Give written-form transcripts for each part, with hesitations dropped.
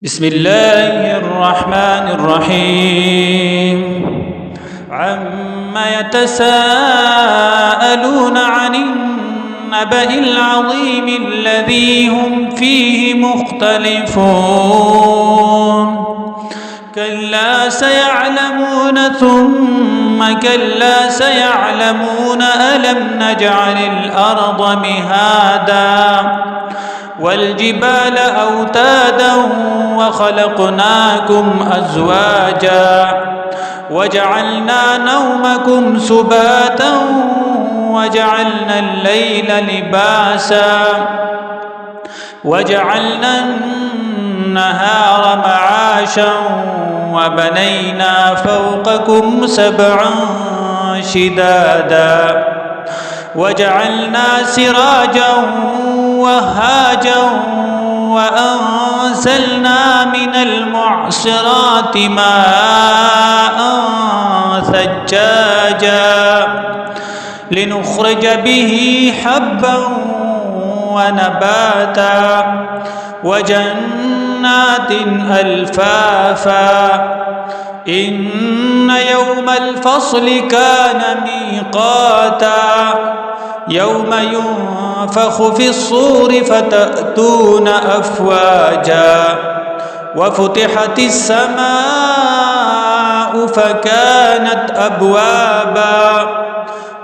بسم الله الرحمن الرحيم. عما يتساءلون عن النبأ العظيم الذي هم فيه مختلفون. كلا سيعلمون ثم كلا سيعلمون ألم نجعل الأرض مهادا والجبال أوتادا وخلقناكم أزواجا وجعلنا نومكم سباتا وجعلنا الليل لباسا وجعلنا النهار معاشا وبنينا فوقكم سبعا شدادا وجعلنا سراجا وهاجا وأنزلنا من المعصرات ماء ثجاجا لنخرج به حبا ونباتا وجنات ألفافا إن يوم الفصل كان ميقاتا يوم ينفخ في الصور فتأتون أفواجا وفتحت السماء فكانت أبوابا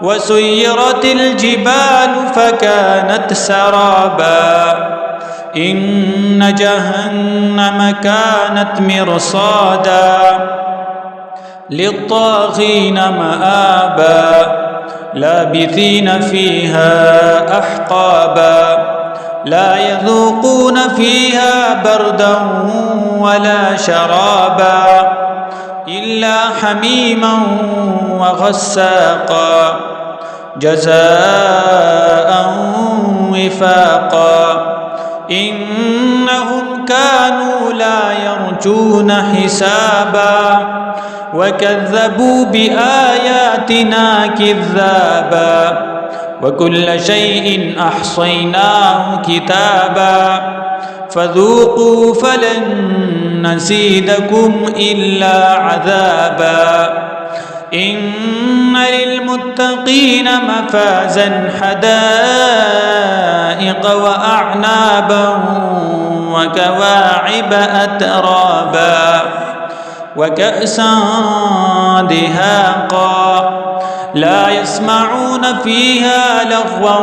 وسيرت الجبال فكانت سرابا إن جهنم كانت مرصادا للطاغين مآبا لابثين فيها أحقابا لا يذوقون فيها بردا ولا شرابا إلا حميما وغساقا جزاء وفاقا إنهم كانوا لا يرجون حسابا وكذبوا بآياتنا كذابا وكل شيء أحصيناه كتابا فذوقوا فلن نزيدكم إلا عذابا إن للمتقين مفازا حدائق وأعنابا وكواعب أترابا وكأسا دهاقا لا يسمعون فيها لغوا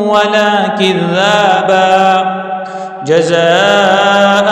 ولا كذابا جزاء